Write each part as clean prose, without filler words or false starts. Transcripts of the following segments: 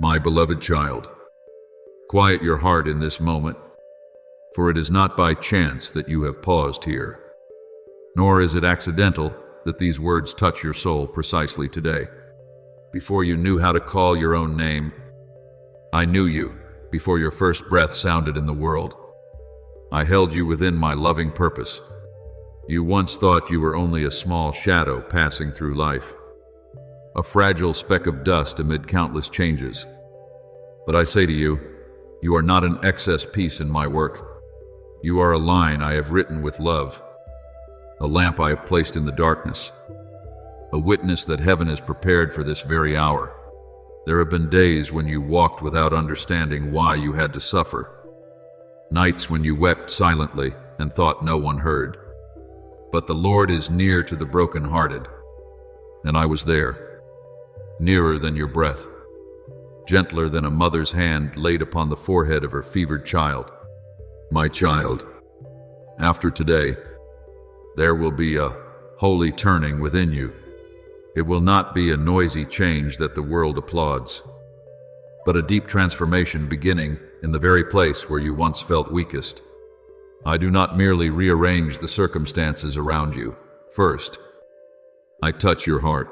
My beloved child, quiet your heart in this moment, for it is not by chance that you have paused here, nor is it accidental that these words touch your soul precisely today. Before you knew how to call your own name, I knew you. Before your first breath sounded in the world, I held you within my loving purpose. You once thought you were only a small shadow passing through life, a fragile speck of dust amid countless changes. But I say to you, you are not an excess piece in my work. You are a line I have written with love, a lamp I have placed in the darkness, a witness that heaven is prepared for this very hour. There have been days when you walked without understanding why you had to suffer, nights when you wept silently and thought no one heard. But the Lord is near to the brokenhearted, and I was there, nearer than your breath, gentler than a mother's hand laid upon the forehead of her fevered child. My child, after today, there will be a holy turning within you. It will not be a noisy change that the world applauds, but a deep transformation beginning in the very place where you once felt weakest. I do not merely rearrange the circumstances around you. First, I touch your heart,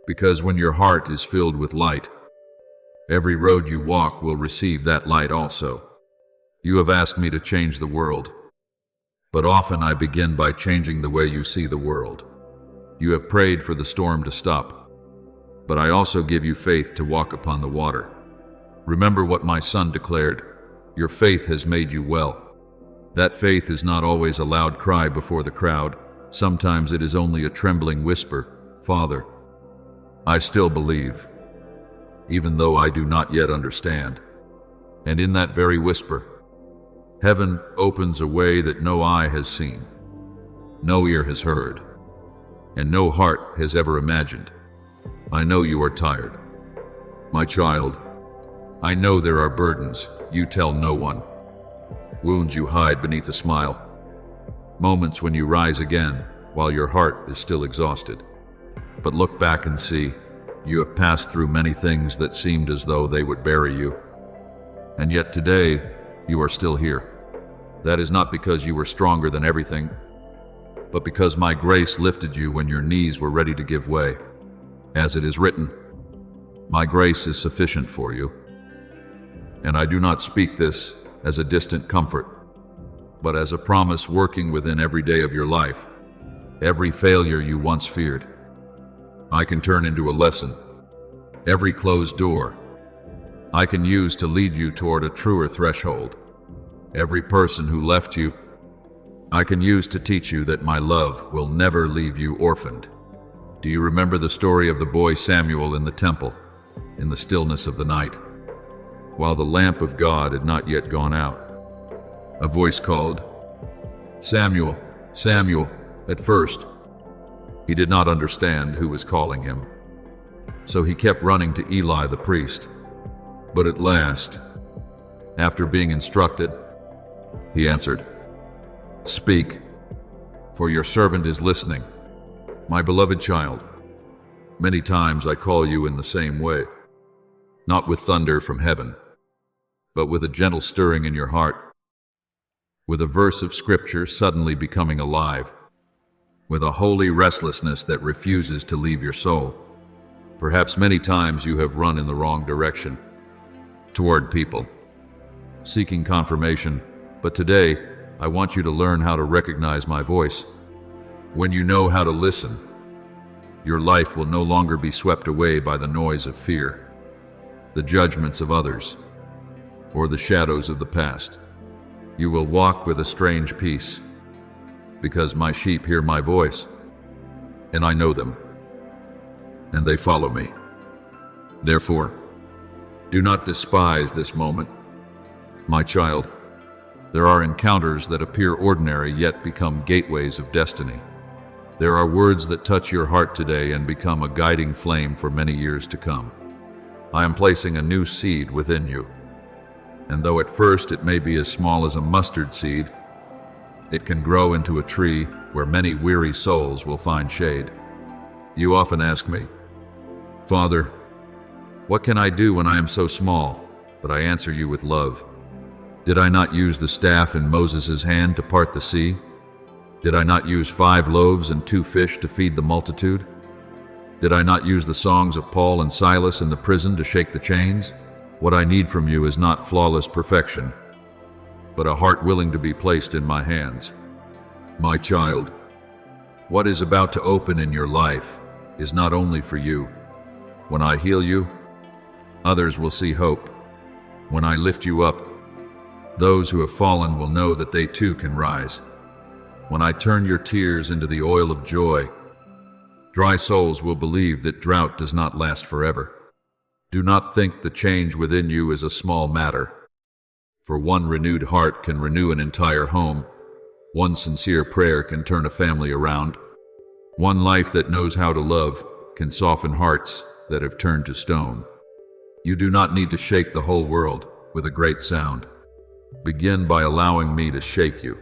because when your heart is filled with light, every road you walk will receive that light also. You have asked me to change the world, but often I begin by changing the way you see the world. You have prayed for the storm to stop, but I also give you faith to walk upon the water. Remember what my son declared, your faith has made you well. That faith is not always a loud cry before the crowd. Sometimes it is only a trembling whisper, Father, I still believe, even though I do not yet understand. And in that very whisper, heaven opens a way that no eye has seen, no ear has heard, and no heart has ever imagined. I know you are tired. My child, I know there are burdens you tell no one, wounds you hide beneath a smile, moments when you rise again while your heart is still exhausted. But look back and see, you have passed through many things that seemed as though they would bury you. And yet today, you are still here. That is not because you were stronger than everything, but because my grace lifted you when your knees were ready to give way. As it is written, my grace is sufficient for you. And I do not speak this as a distant comfort, but as a promise working within every day of your life. Every failure you once feared, I can turn into a lesson. Every closed door, I can use to lead you toward a truer threshold. Every person who left you, I can use to teach you that my love will never leave you orphaned. Do you remember the story of the boy Samuel in the temple, in the stillness of the night? While the lamp of God had not yet gone out, a voice called, Samuel, Samuel. At first, he did not understand who was calling him, so he kept running to Eli the priest. But at last, after being instructed, he answered, Speak, for your servant is listening. My beloved child, many times I call you in the same way, not with thunder from heaven, but with a gentle stirring in your heart, with a verse of scripture suddenly becoming alive, with a holy restlessness that refuses to leave your soul. Perhaps many times you have run in the wrong direction, toward people, seeking confirmation, but today I want you to learn how to recognize my voice. When you know how to listen, your life will no longer be swept away by the noise of fear, the judgments of others, or the shadows of the past. You will walk with a strange peace, because my sheep hear my voice, and I know them, and they follow me. Therefore, do not despise this moment, my child. There are encounters that appear ordinary yet become gateways of destiny. There are words that touch your heart today and become a guiding flame for many years to come. I am placing a new seed within you, and though at first it may be as small as a mustard seed, it can grow into a tree where many weary souls will find shade. You often ask me, Father, What can I do when I am so small? But I answer you with love. Did I not use the staff in Moses' hand to part the sea? Did I not use 5 loaves and 2 fish to feed the multitude? Did I not use the songs of Paul and Silas in the prison to shake the chains? What I need from you is not flawless perfection, but a heart willing to be placed in my hands. My child, what is about to open in your life is not only for you. When I heal you, others will see hope. When I lift you up, those who have fallen will know that they too can rise. When I turn your tears into the oil of joy, dry souls will believe that drought does not last forever. Do not think the change within you is a small matter, for one renewed heart can renew an entire home. One sincere prayer can turn a family around. One life that knows how to love can soften hearts that have turned to stone. You do not need to shake the whole world with a great sound. Begin by allowing me to shake you.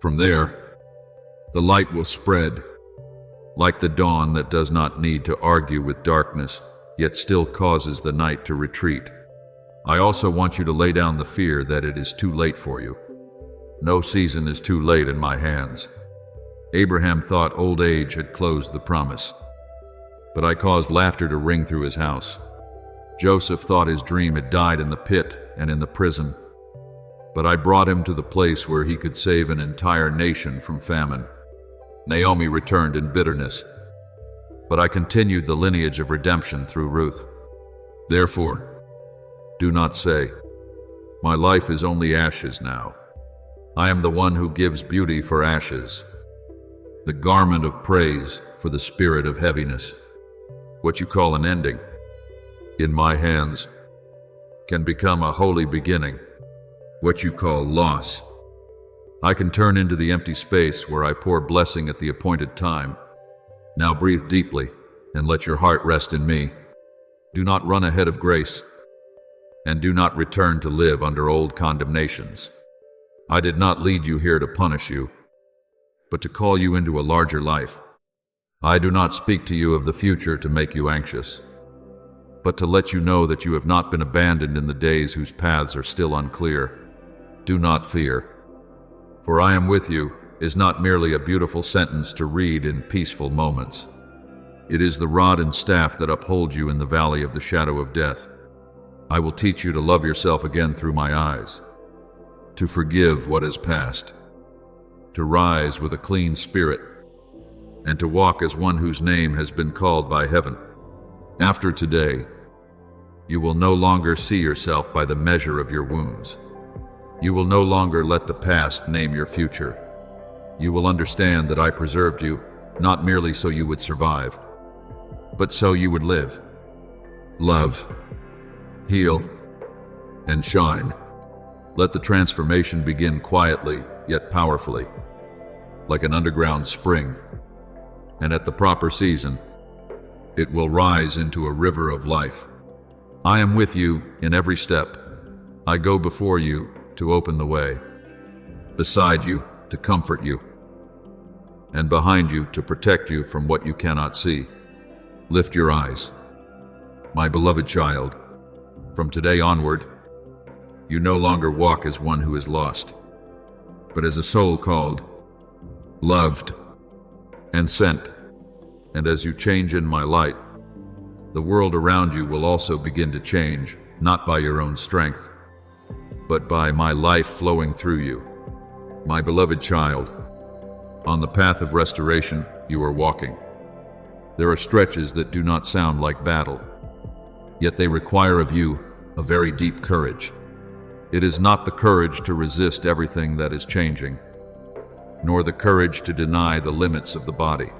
From there, the light will spread, like the dawn that does not need to argue with darkness, yet still causes the night to retreat. I also want you to lay down the fear that it is too late for you. No season is too late in my hands. Abraham thought old age had closed the promise, but I caused laughter to ring through his house. Joseph thought his dream had died in the pit and in the prison, but I brought him to the place where he could save an entire nation from famine. Naomi returned in bitterness, but I continued the lineage of redemption through Ruth. Therefore, do not say, my life is only ashes now. I am the one who gives beauty for ashes, the garment of praise for the spirit of heaviness. What you call an ending, in my hands, can become a holy beginning. What you call loss, I can turn into the empty space where I pour blessing at the appointed time. Now breathe deeply and let your heart rest in me. Do not run ahead of grace, and do not return to live under old condemnations. I did not lead you here to punish you, but to call you into a larger life. I do not speak to you of the future to make you anxious, but to let you know that you have not been abandoned in the days whose paths are still unclear. Do not fear, for I am with you is not merely a beautiful sentence to read in peaceful moments. It is the rod and staff that uphold you in the valley of the shadow of death. I will teach you to love yourself again through my eyes, to forgive what is past, to rise with a clean spirit, and to walk as one whose name has been called by heaven. After today, you will no longer see yourself by the measure of your wounds. You will no longer let the past name your future. You will understand that I preserved you, not merely so you would survive, but so you would live, love, heal, and shine. Let the transformation begin quietly, yet powerfully, like an underground spring, and at the proper season, it will rise into a river of life. I am with you in every step. I go before you to open the way, beside you to comfort you, and behind you to protect you from what you cannot see. Lift your eyes, my beloved child. From today onward, you no longer walk as one who is lost, but as a soul called, loved, and sent. And as you change in my light, the world around you will also begin to change, not by your own strength, but by my life flowing through you. My beloved child, on the path of restoration you are walking. There are stretches that do not sound like battle, yet they require of you a very deep courage. It is not the courage to resist everything that is changing, nor the courage to deny the limits of the body,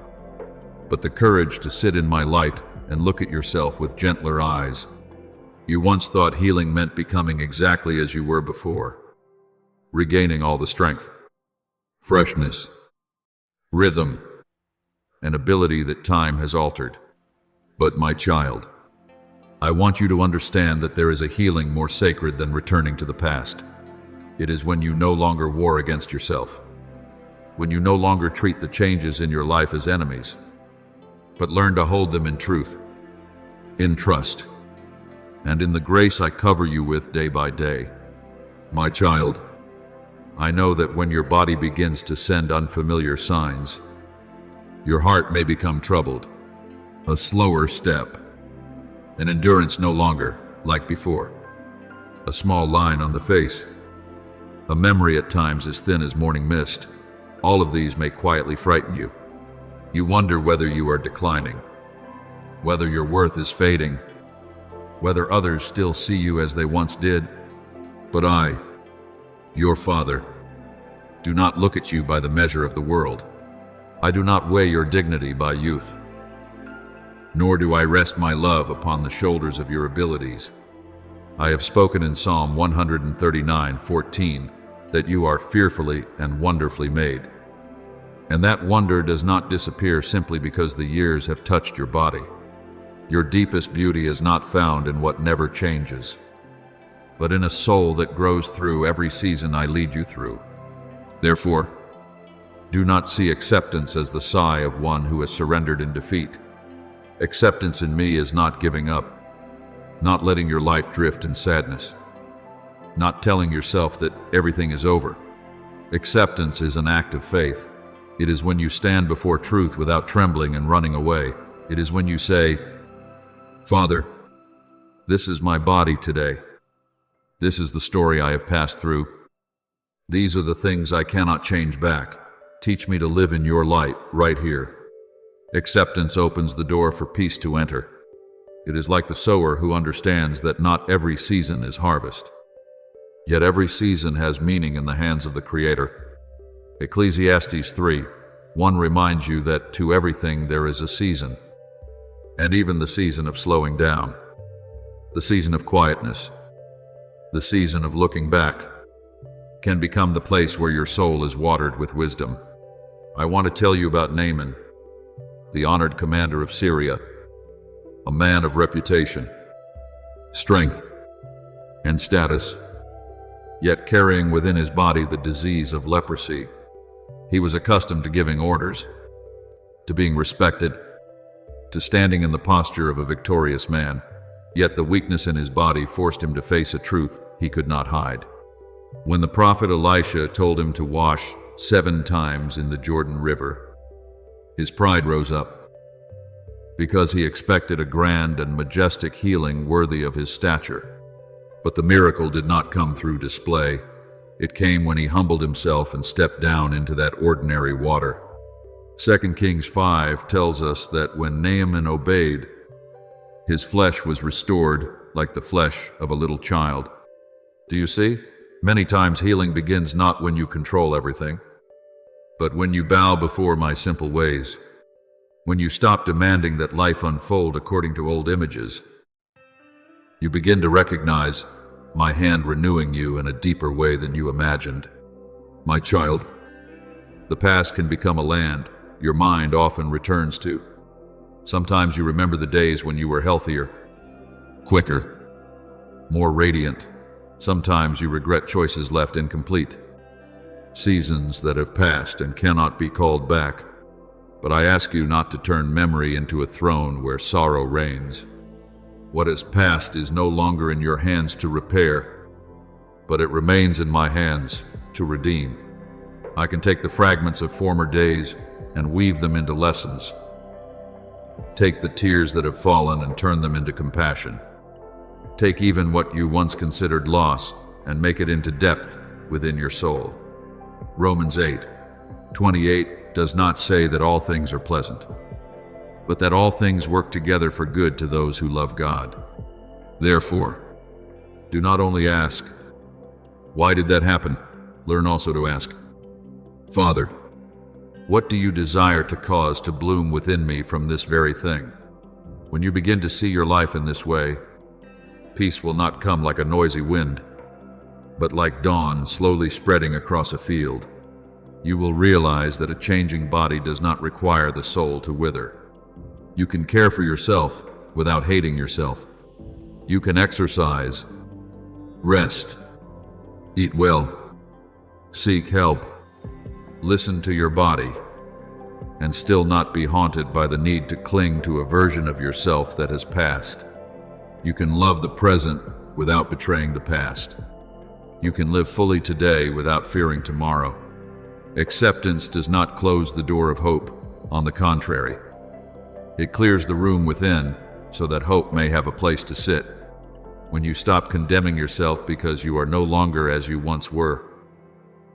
but the courage to sit in my light and look at yourself with gentler eyes. You once thought healing meant becoming exactly as you were before, regaining all the strength, freshness, rhythm, and ability that time has altered. But my child, I want you to understand that there is a healing more sacred than returning to the past. It is when you no longer war against yourself, when you no longer treat the changes in your life as enemies, but learn to hold them in truth, in trust, and in the grace I cover you with day by day. My child, I know that when your body begins to send unfamiliar signs, your heart may become troubled, a slower step, an endurance no longer like before, a small line on the face, a memory at times as thin as morning mist. All of these may quietly frighten you. You wonder whether you are declining, whether your worth is fading, whether others still see you as they once did. But I, your Father, do not look at you by the measure of the world. I do not weigh your dignity by youth, nor do I rest my love upon the shoulders of your abilities. I have spoken in Psalm 139:14 that you are fearfully and wonderfully made. And that wonder does not disappear simply because the years have touched your body. Your deepest beauty is not found in what never changes, but in a soul that grows through every season I lead you through. Therefore, do not see acceptance as the sigh of one who has surrendered in defeat. Acceptance in me is not giving up, not letting your life drift in sadness, not telling yourself that everything is over. Acceptance is an act of faith. It is when you stand before truth without trembling and running away. It is when you say, Father, this is my body today. This is the story I have passed through. These are the things I cannot change back. Teach me to live in your light right here. Acceptance opens the door for peace to enter. It is like the sower who understands that not every season is harvest. Yet every season has meaning in the hands of the Creator. Ecclesiastes 3:1 reminds you that to everything there is a season, and even the season of slowing down, the season of quietness, the season of looking back, can become the place where your soul is watered with wisdom. I want to tell you about Naaman, the honored commander of Syria, a man of reputation, strength, and status, yet carrying within his body the disease of leprosy. He was accustomed to giving orders, to being respected, to standing in the posture of a victorious man, yet the weakness in his body forced him to face a truth he could not hide. When the prophet Elisha told him to wash 7 times in the Jordan River, his pride rose up, because he expected a grand and majestic healing worthy of his stature. But the miracle did not come through display. It came when he humbled himself and stepped down into that ordinary water. 2 Kings 5 tells us that when Naaman obeyed, his flesh was restored like the flesh of a little child. Do you see? Many times healing begins not when you control everything, but when you bow before my simple ways, when you stop demanding that life unfold according to old images. You begin to recognize my hand renewing you in a deeper way than you imagined. My child, the past can become a land your mind often returns to. Sometimes you remember the days when you were healthier, quicker, more radiant. Sometimes you regret choices left incomplete, seasons that have passed and cannot be called back. But I ask you not to turn memory into a throne where sorrow reigns. What is past is no longer in your hands to repair, but it remains in my hands to redeem. I can take the fragments of former days and weave them into lessons. Take the tears that have fallen and turn them into compassion. Take even what you once considered loss and make it into depth within your soul. Romans 8:28 does not say that all things are pleasant, but that all things work together for good to those who love God. Therefore, do not only ask, why did that happen? Learn also to ask, Father, what do you desire to cause to bloom within me from this very thing? When you begin to see your life in this way, peace will not come like a noisy wind, but like dawn slowly spreading across a field. You will realize that a changing body does not require the soul to wither. You can care for yourself without hating yourself. You can exercise, rest, eat well, seek help, listen to your body, and still not be haunted by the need to cling to a version of yourself that has passed. You can love the present without betraying the past. You can live fully today without fearing tomorrow. Acceptance does not close the door of hope. On the contrary, it clears the room within so that hope may have a place to sit. When you stop condemning yourself because you are no longer as you once were,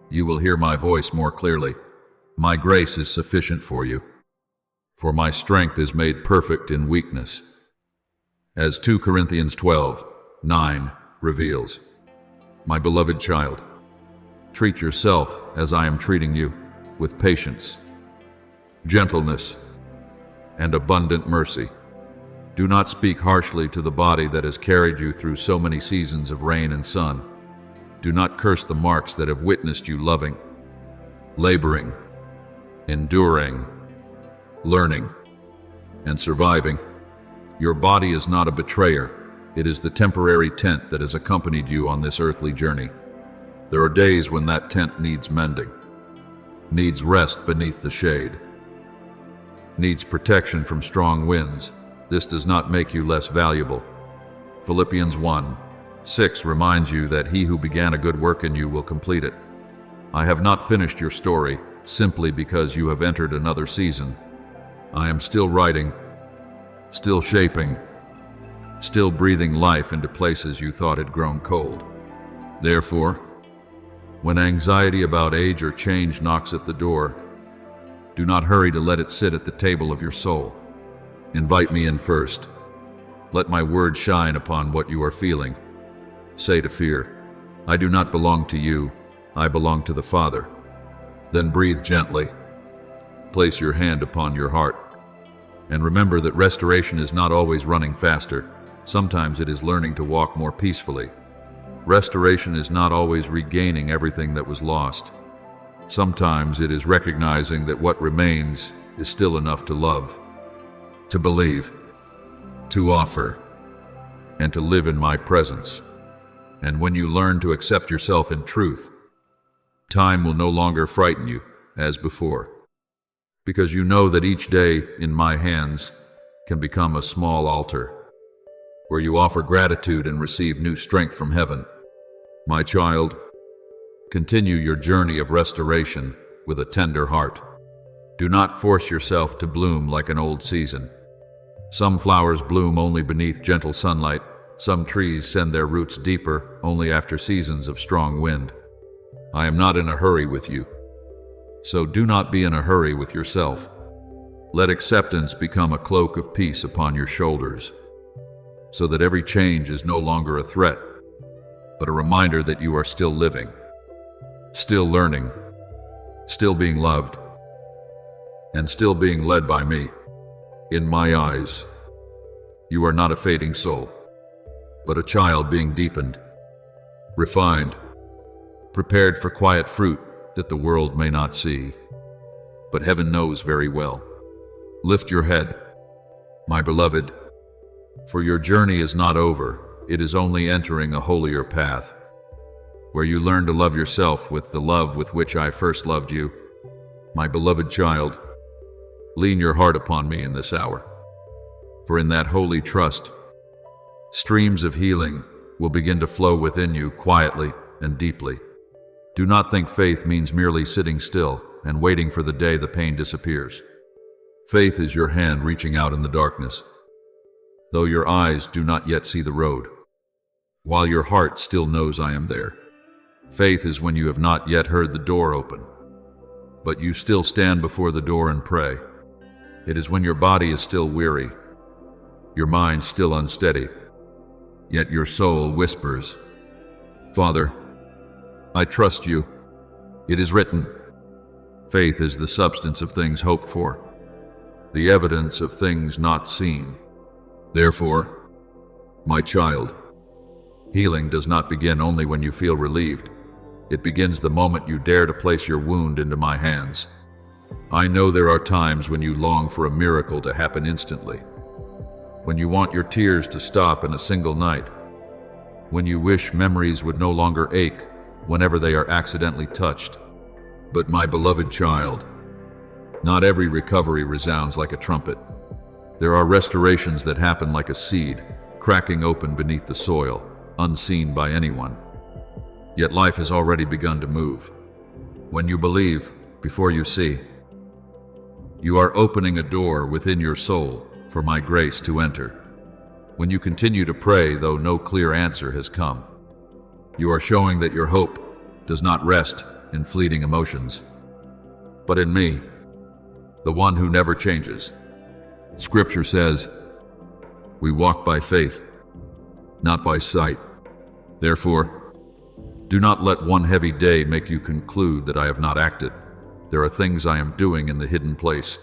you will hear my voice more clearly. My grace is sufficient for you, for my strength is made perfect in weakness. As 2 Corinthians 12:9 reveals, my beloved child, treat yourself as I am treating you, with patience, gentleness, and abundant mercy. Do not speak harshly to the body that has carried you through so many seasons of rain and sun. Do not curse the marks that have witnessed you loving, laboring, enduring, learning, and surviving. Your body is not a betrayer. It is the temporary tent that has accompanied you on this earthly journey. There are days when that tent needs mending, needs rest beneath the shade, needs protection from strong winds. This does not make you less valuable. Philippians 1:6 reminds you that he who began a good work in you will complete it. I have not finished your story simply because you have entered another season. I am still writing, still shaping, still breathing life into places you thought had grown cold. Therefore, when anxiety about age or change knocks at the door, do not hurry to let it sit at the table of your soul. Invite me in first. Let my word shine upon what you are feeling. Say to fear, I do not belong to you, I belong to the Father. Then breathe gently. Place your hand upon your heart. And remember that restoration is not always running faster. Sometimes it is learning to walk more peacefully. Restoration is not always regaining everything that was lost. Sometimes it is recognizing that what remains is still enough to love, to believe, to offer, and to live in my presence. And when you learn to accept yourself in truth, time will no longer frighten you as before, because you know that each day in my hands can become a small altar where you offer gratitude and receive new strength from heaven. My child, continue your journey of restoration with a tender heart. Do not force yourself to bloom like an old season. Some flowers bloom only beneath gentle sunlight. Some trees send their roots deeper only after seasons of strong wind. I am not in a hurry with you, so do not be in a hurry with yourself. Let acceptance become a cloak of peace upon your shoulders, so that every change is no longer a threat, but a reminder that you are still living, still learning, still being loved, and still being led by me. In my eyes, you are not a fading soul, but a child being deepened, refined, prepared for quiet fruit that the world may not see, but heaven knows very well. Lift your head, my beloved, for your journey is not over. It is only entering a holier path, where you learn to love yourself with the love with which I first loved you. My beloved child, lean your heart upon me in this hour, for in that holy trust, streams of healing will begin to flow within you quietly and deeply. Do not think faith means merely sitting still and waiting for the day the pain disappears. Faith is your hand reaching out in the darkness, though your eyes do not yet see the road, while your heart still knows I am there. Faith is when you have not yet heard the door open, but you still stand before the door and pray. It is when your body is still weary, your mind still unsteady, yet your soul whispers, Father, I trust you. It is written, faith is the substance of things hoped for, the evidence of things not seen. Therefore, my child, healing does not begin only when you feel relieved. It begins the moment you dare to place your wound into my hands. I know there are times when you long for a miracle to happen instantly, when you want your tears to stop in a single night, when you wish memories would no longer ache whenever they are accidentally touched. But my beloved child, not every recovery resounds like a trumpet. There are restorations that happen like a seed, cracking open beneath the soil, unseen by anyone. Yet life has already begun to move. When you believe, before you see, you are opening a door within your soul for my grace to enter. When you continue to pray, though no clear answer has come, you are showing that your hope does not rest in fleeting emotions, but in me, the one who never changes. Scripture says, we walk by faith, not by sight. Therefore, do not let one heavy day make you conclude that I have not acted. There are things I am doing in the hidden place,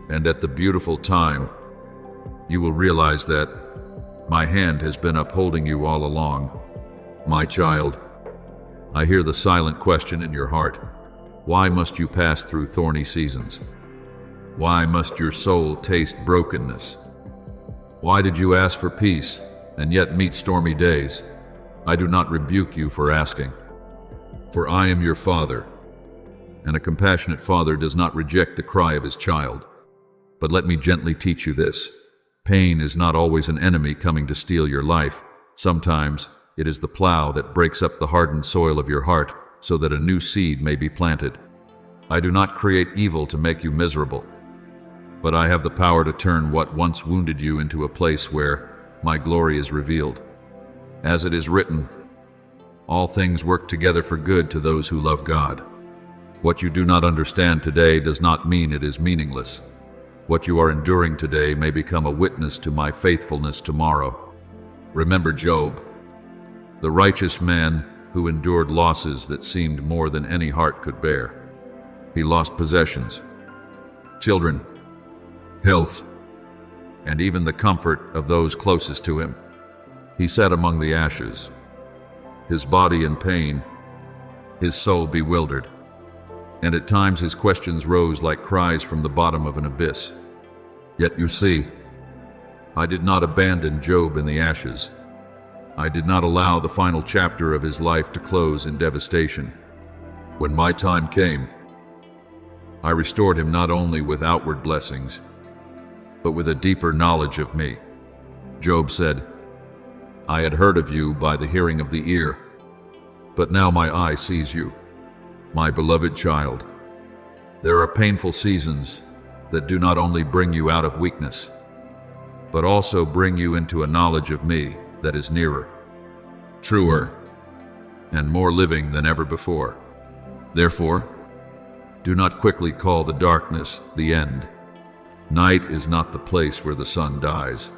and at the beautiful time, you will realize that my hand has been upholding you all along. My child, I hear the silent question in your heart. Why must you pass through thorny seasons? Why must your soul taste brokenness? Why did you ask for peace and yet meet stormy days? I do not rebuke you for asking, for I am your Father, and a compassionate father does not reject the cry of his child. But let me gently teach you this. Pain is not always an enemy coming to steal your life. Sometimes it is the plow that breaks up the hardened soil of your heart so that a new seed may be planted. I do not create evil to make you miserable, but I have the power to turn what once wounded you into a place where my glory is revealed. As it is written, all things work together for good to those who love God. What you do not understand today does not mean it is meaningless. What you are enduring today may become a witness to my faithfulness tomorrow. Remember Job, the righteous man who endured losses that seemed more than any heart could bear. He lost possessions, children, health, and even the comfort of those closest to him. He sat among the ashes, his body in pain, his soul bewildered, and at times his questions rose like cries from the bottom of an abyss. Yet you see, I did not abandon Job in the ashes. I did not allow the final chapter of his life to close in devastation. When my time came, I restored him not only with outward blessings, but with a deeper knowledge of me. Job said, I had heard of you by the hearing of the ear, but now my eye sees you, my beloved child. There are painful seasons that do not only bring you out of weakness, but also bring you into a knowledge of me that is nearer, truer, and more living than ever before. Therefore, do not quickly call the darkness the end. Night is not the place where the sun dies.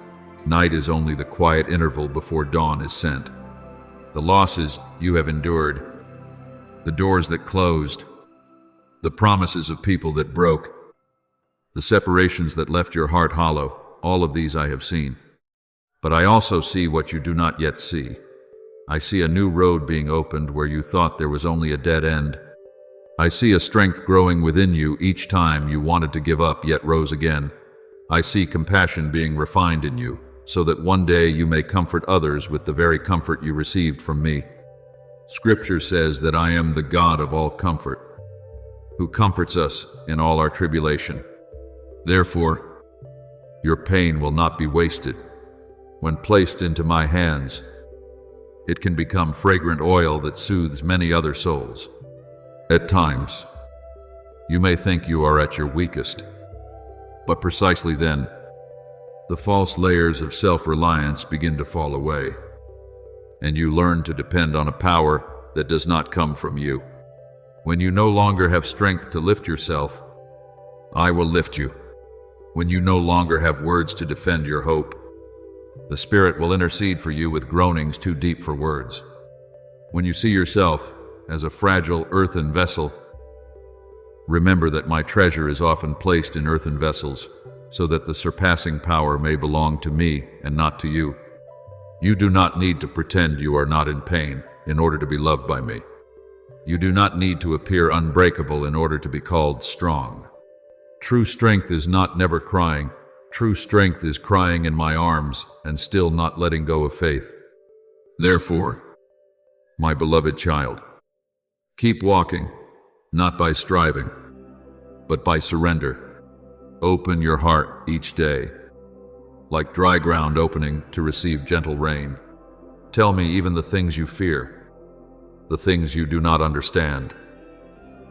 Night is only the quiet interval before dawn is sent. The losses you have endured, the doors that closed, the promises of people that broke, the separations that left your heart hollow, all of these I have seen. But I also see what you do not yet see. I see a new road being opened where you thought there was only a dead end. I see a strength growing within you each time you wanted to give up yet rose again. I see compassion being refined in you, so that one day you may comfort others with the very comfort you received from me. Scripture says that I am the God of all comfort, who comforts us in all our tribulation. Therefore, your pain will not be wasted. When placed into my hands, it can become fragrant oil that soothes many other souls. At times, you may think you are at your weakest, but precisely then, the false layers of self-reliance begin to fall away, and you learn to depend on a power that does not come from you. When you no longer have strength to lift yourself, I will lift you. When you no longer have words to defend your hope, the Spirit will intercede for you with groanings too deep for words. When you see yourself as a fragile earthen vessel, remember that my treasure is often placed in earthen vessels, so that the surpassing power may belong to me and not to you. You do not need to pretend you are not in pain in order to be loved by me. You do not need to appear unbreakable in order to be called strong. True strength is not never crying. True strength is crying in my arms and still not letting go of faith. Therefore, my beloved child, keep walking, not by striving, but by surrender. Open your heart each day. like dry ground opening to receive gentle rain. Tell me even the things you fear, the things you do not understand,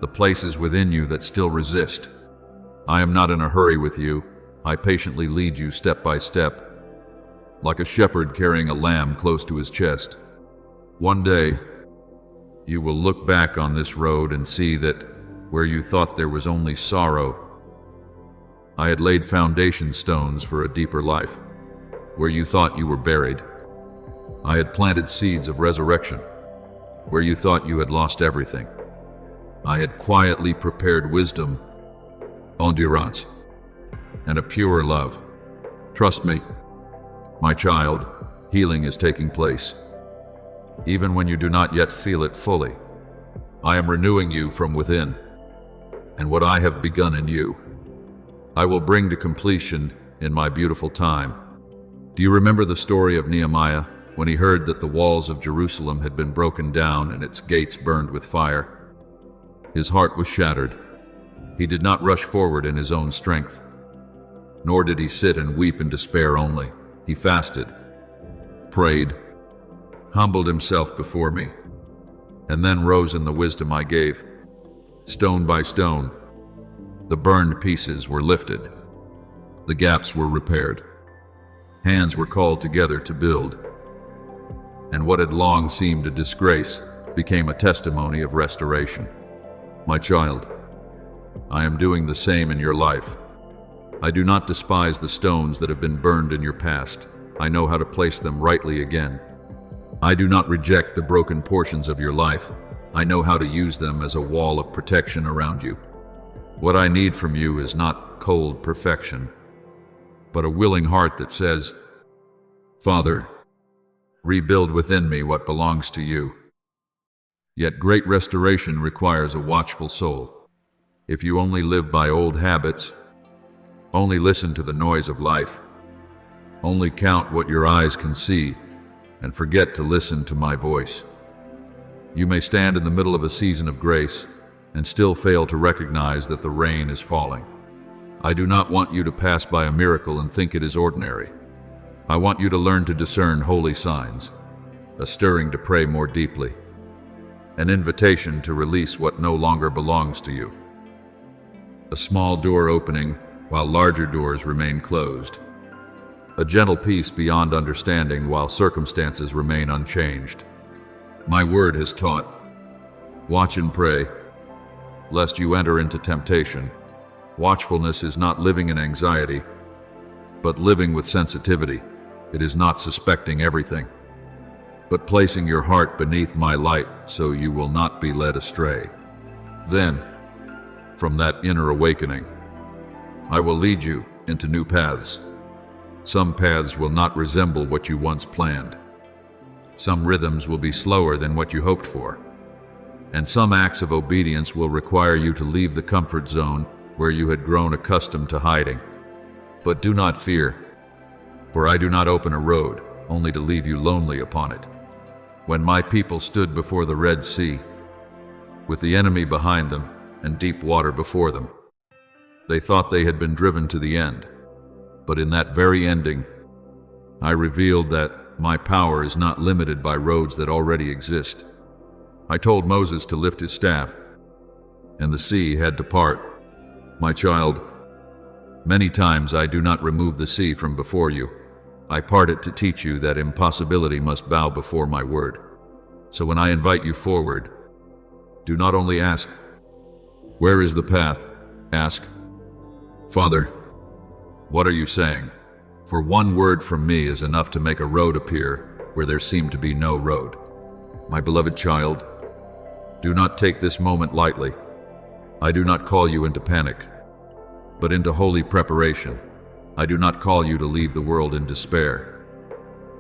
the places within you that still resist. I am not in a hurry with you. I patiently lead you step by step, like a shepherd carrying a lamb close to his chest. One day, you will look back on this road and see that where you thought there was only sorrow, I had laid foundation stones for a deeper life. Where you thought you were buried, I had planted seeds of resurrection. Where you thought you had lost everything, I had quietly prepared wisdom, endurance, and a pure love. Trust me, my child, healing is taking place. Even when you do not yet feel it fully, I am renewing you from within, and what I have begun in you, I will bring to completion in my beautiful time. Do you remember the story of Nehemiah when he heard that the walls of Jerusalem had been broken down and its gates burned with fire? His heart was shattered. He did not rush forward in his own strength, nor did he sit and weep in despair only. He fasted, prayed, humbled himself before me, and then rose in the wisdom I gave. Stone by stone, the burned pieces were lifted. The gaps were repaired. Hands were called together to build. And what had long seemed a disgrace became a testimony of restoration. My child, I am doing the same in your life. I do not despise the stones that have been burned in your past. I know how to place them rightly again. I do not reject the broken portions of your life. I know how to use them as a wall of protection around you. What I need from you is not cold perfection, but a willing heart that says, Father, rebuild within me what belongs to you. Yet great restoration requires a watchful soul. If you only live by old habits, only listen to the noise of life, only count what your eyes can see, and forget to listen to my voice, you may stand in the middle of a season of grace and still fail to recognize that the rain is falling. I do not want you to pass by a miracle and think it is ordinary. I want you to learn to discern holy signs, a stirring to pray more deeply, an invitation to release what no longer belongs to you, a small door opening while larger doors remain closed, a gentle peace beyond understanding while circumstances remain unchanged. My word has taught, watch and pray, lest you enter into temptation. Watchfulness is not living in anxiety, but living with sensitivity. It is not suspecting everything, but placing your heart beneath my light so you will not be led astray. Then, from that inner awakening, I will lead you into new paths. Some paths will not resemble what you once planned. Some rhythms will be slower than what you hoped for. And some acts of obedience will require you to leave the comfort zone where you had grown accustomed to hiding. But do not fear, for I do not open a road only to leave you lonely upon it. When my people stood before the Red Sea, with the enemy behind them and deep water before them, they thought they had been driven to the end. But in that very ending, I revealed that my power is not limited by roads that already exist. I told Moses to lift his staff, and the sea had to part. My child, many times I do not remove the sea from before you. I part it to teach you that impossibility must bow before my word. So when I invite you forward, do not only ask, where is the path? Ask, Father, what are you saying? For one word from me is enough to make a road appear where there seemed to be no road. My beloved child, do not take this moment lightly. I do not call you into panic, but into holy preparation. I do not call you to leave the world in despair,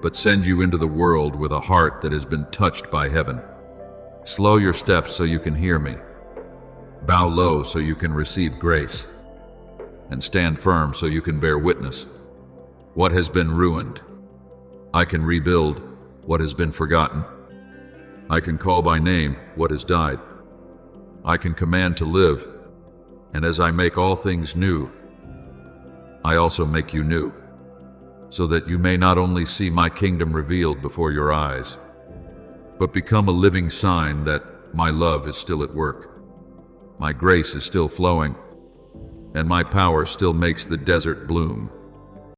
but send you into the world with a heart that has been touched by heaven. Slow your steps so you can hear me. Bow low so you can receive grace, and stand firm so you can bear witness. What has been ruined, I can rebuild. What has been forgotten, I can call by name what has died. I can command to live, and as I make all things new, I also make you new. so that you may not only see my kingdom revealed before your eyes, but become a living sign that my love is still at work, my grace is still flowing, and my power still makes the desert bloom.